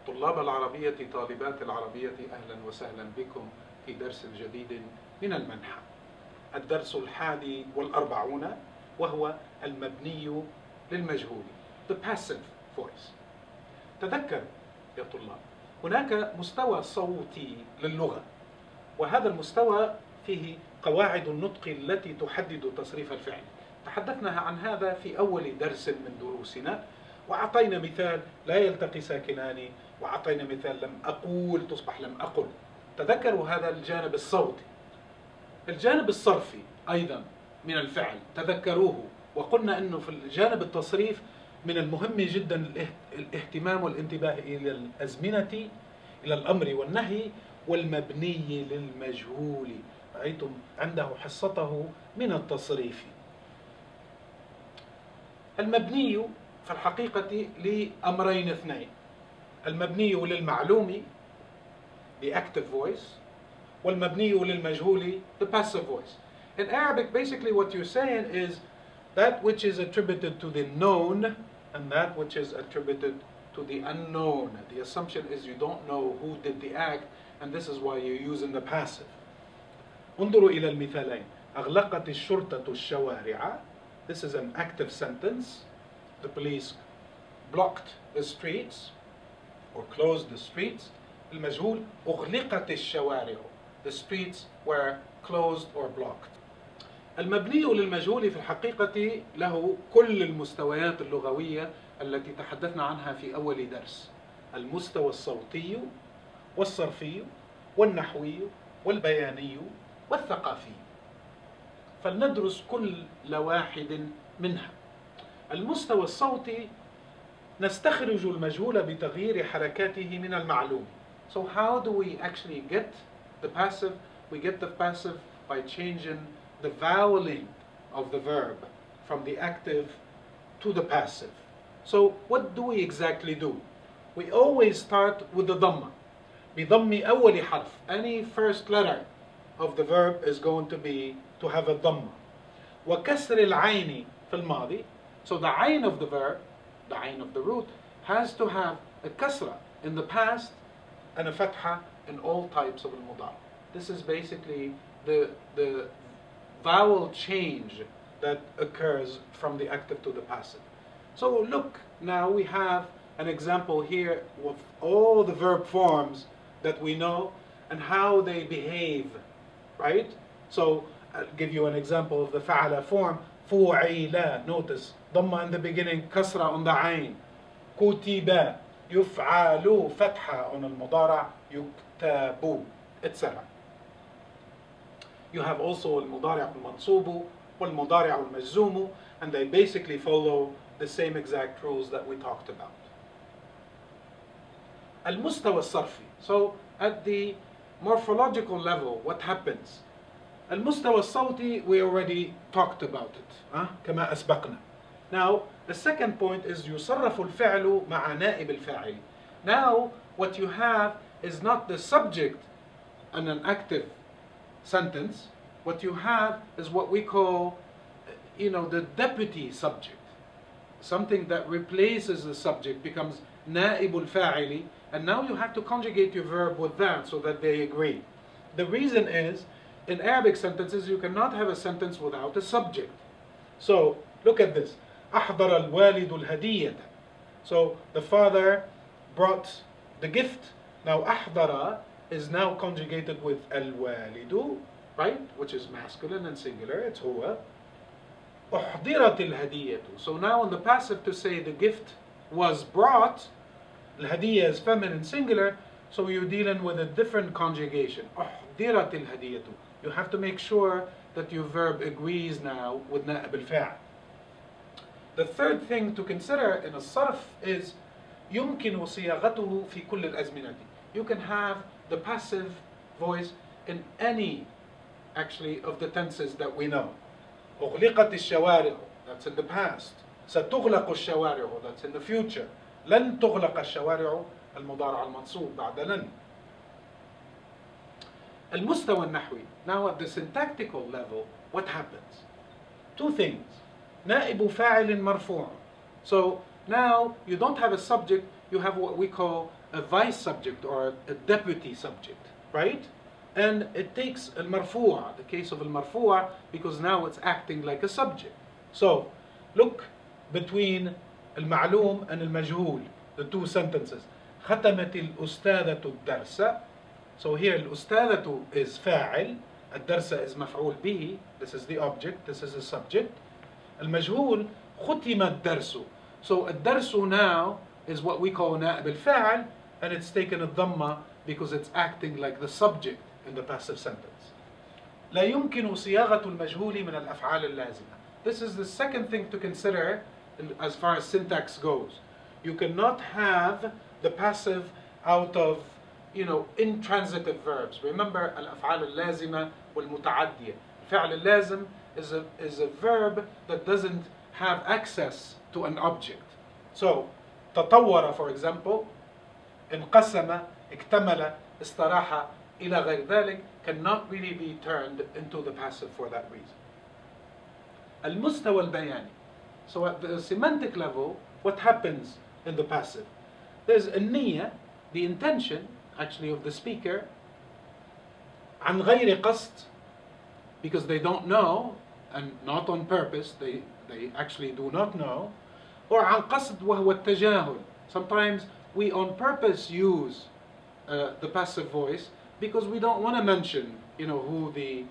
طلاب العربية طالبات العربية، أهلا وسهلا بكم في درس جديد من المنحة. الدرس 41 وهو المبني للمجهول The Passive Voice. تذكر يا طلاب، هناك مستوى صوتي للغة، وهذا المستوى فيه قواعد النطق التي تحدد تصريف الفعل. تحدثنا عن هذا في أول درس من دروسنا، وأعطينا مثال لا يلتقي ساكنان، وأعطينا مثال لم أقول تصبح لم أقل. تذكروا هذا الجانب الصوتي. الجانب الصرفي أيضا من الفعل تذكروه، وقلنا أنه في الجانب التصريف من المهم جدا الاهتمام والانتباه إلى الأزمنة، إلى الأمر والنهي، والمبني للمجهول. رأيتم عنده حصته من التصريف. المبني في الحقيقة لأمرين اثنين: المبني للمعلوم the active voice، والمبني للمجهول the passive voice. In Arabic, basically what you're saying is that which is attributed to the known and that which is attributed to the unknown. The assumption is you don't know who did the act, and this is why you're using the passive. انظروا إلى المثالين. أغلقت الشرطة الشوارع. This is an active sentence. The police blocked the streets or closed the streets. المجهول أغلقت الشوارع. The streets were closed or blocked. المبني للمجهول في الحقيقة له كل المستويات اللغوية التي تحدثنا عنها في أول درس: المستوى الصوتي والصرفي والنحوي والبياني والثقافي. فلندرس كل واحد منها. المستوى الصوتي نستخرج المجهول بتغيير حركاته من المعلوم. So how do we actually get the passive? We get the passive by changing the voweling of the verb from the active to the passive. So what do we exactly do? We always start with the dhamma. بضم أول حرف. Any first letter of the verb is going to have a dhamma. وكسر العين في الماضي. So the ayn of the verb, the ayn of the root, has to have a kasra in the past and a fatha in all types of al-mudari. This is basically the vowel change that occurs from the active to the passive. So look, now we have an example here of all the verb forms that we know and how they behave, right? So I'll give you an example of the fa'ala form. فُعِلَ. Notice dhamma in the beginning, kasra on the ayn. كُتِبَ. يُفْعَلُ. فتحة on المضارع. يُكْتَبُ, etc. You have also المضارع المنصوب والمضارع المجزوم, and they basically follow the same exact rules that we talked about. المستوى الصرفي. So at the morphological level, what happens? المستوى الصوتي, we already talked about it كما أسبقنا. Now the second point is يصرف الفعل مع نائب الفاعل. Now what you have is not the subject and an active sentence. What you have is what we call, the deputy subject. Something that replaces the subject becomes نائب الفاعل, and now you have to conjugate your verb with that so that they agree. The reason is, in Arabic sentences, you cannot have a sentence without a subject. So look at this. أحضر الوالد الهدية. So the father brought the gift. Now أحضر is now conjugated with الوالد, right? Which is masculine and singular. It's هو. أحضرت الهدية. So now in the passive to say the gift was brought, الهدية is feminine singular, so you're dealing with a different conjugation. أحضرت الهدية. You have to make sure that your verb agrees now with نائب الفاعل. The third thing to consider in a sarf is يمكن صياغته في كل الأزمنة. You can have the passive voice in any, actually, of the tenses that we know. أغلقت الشوارع, that's in the past. ستغلق الشوارع, that's in the future. لن تغلق الشوارع, المضارع المنصوب بعد لن. المستوى النحوي. Now at the syntactical level, what happens? Two things. نائب فاعل مرفوع. So now you don't have a subject, you have what we call a vice subject or a deputy subject, right? And it takes al-marfu'a, the case of al-marfu'a, because now it's acting like a subject. So look between al-ma'lum and al-majhul, the two sentences. ختمت الأستاذة الدرس. So here الأستاذة is فاعل, الدرس is مفعول به, this is the object, this is the subject. المجهول ختم الدرس. So الدرس now is what we call نائب الفاعل, and it's taken a dhamma because it's acting like the subject in the passive sentence. لا يمكن صياغة المجهول من الأفعال اللازمة. This is the second thing to consider as far as syntax goes. You cannot have the passive out of, intransitive verbs. Remember الأفعال اللازمة والمتعدية. الفعل اللازم is a verb that doesn't have access to an object. So تطور, for example, انقسم, اكتمل, استراح, إلى غير ذلك cannot really be turned into the passive for that reason. المستوى البياني. So at the semantic level, what happens in the passive? There's النية, the intention actually of the speaker, عن غير قصد, because they don't know and not on purpose, they actually do not know, or عن قصد وهو التجاهل. Sometimes we on purpose use the passive voice because we don't want to mention, who the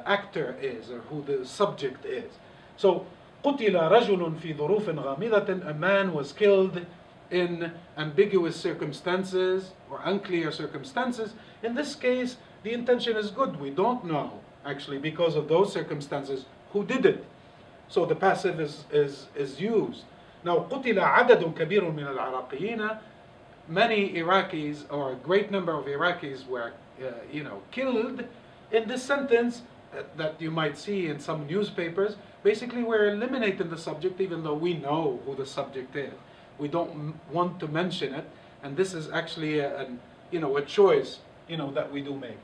actor is or who the subject is. So قتل رجل في ظروف غامضة, a man was killed in ambiguous circumstances or unclear circumstances. In this case, the intention is good. We don't know, actually, because of those circumstances, who did it. So the passive is used. Now, قتل عدد كبير من العراقيين. Many Iraqis, or a great number of Iraqis, were, killed. In this sentence that you might see in some newspapers, basically we're eliminating the subject, even though we know who the subject is. We don't want to mention it, and this is actually a choice, that we do make.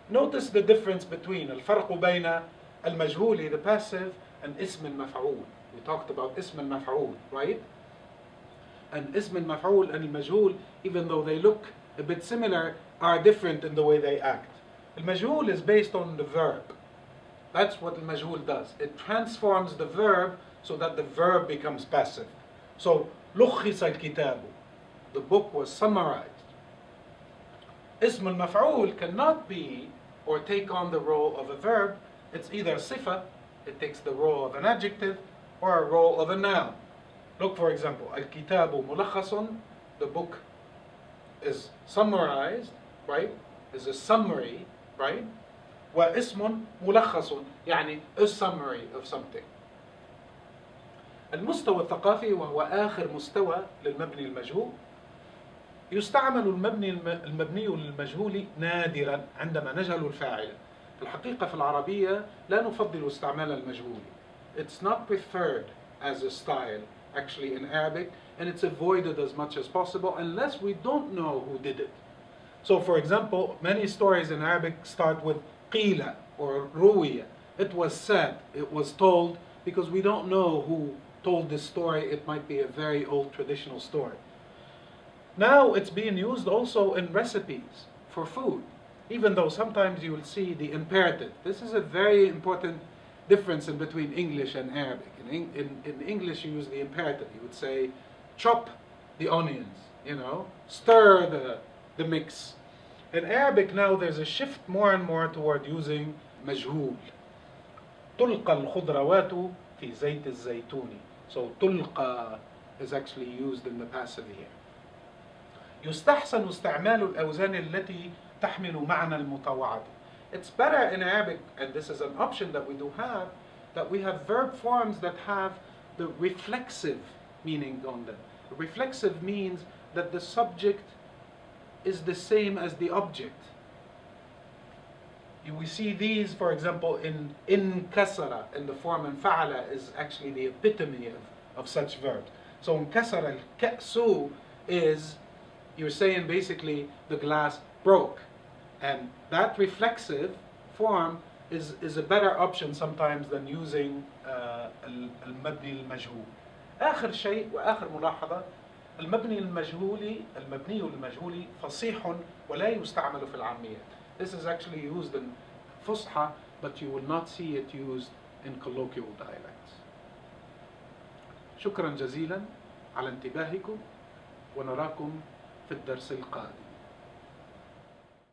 Notice the difference between الفرق بين المجهول, the passive, and اسم المفعول. We talked about اسم المفعول, right? And اسم المفعول and المجهول, even though they look a bit similar, are different in the way they act. المجهول is based on the verb. That's what المجهول does. It transforms the verb so that the verb becomes passive. So لخص الكتاب, the book was summarized. اسم المفعول cannot be or take on the role of a verb. It's either صفة, it takes the role of an adjective, or a role of a noun. Look, for example, الكتاب ملخص, the book is summarized, right? Is a summary, right? واسم ملخص, يعني a summary of something. المستوى الثقافي, وهو آخر مستوى للمبني المجهول. يستعمل المبني للمجهول نادرا عندما نجهل الفاعل. في الحقيقة في العربية لا نفضل استعمال المجهول. It's not preferred as a style actually in Arabic, and it's avoided as much as possible unless we don't know who did it. So for example, many stories in Arabic start with قيل or روية. It was said, it was told, because we don't know who told this story. It might be a very old traditional story. Now it's being used also in recipes for food, even though sometimes you will see the imperative. This is a very important difference in between English and Arabic. In English you use the imperative. You would say, chop the onions, stir the mix. In Arabic now there's a shift more and more toward using مجهول. تلقى الخضروات في زيت الزيتون. So تلقى is actually used in the passive here. يستحسن استعمال الأوزان التي تحمل معنى المطاوعة. It's better in Arabic, and this is an option that we do have, that we have verb forms that have the reflexive meaning on them. Reflexive means that the subject is the same as the object. We see these, for example, in kasara, in the form انفعل is actually the epitome of such verbs. So انكسر الكأس is, you're saying basically the glass broke. And that reflexive form is a better option sometimes than using المبني المجهول. آخر شيء وآخر ملاحظة, المبني للمجهول فصيح ولا يستعمل في العاميات. This is actually used in فصحى, but you will not see it used in colloquial dialects. شكرا جزيلا على انتباهكم، ونراكم في الدرس القادم.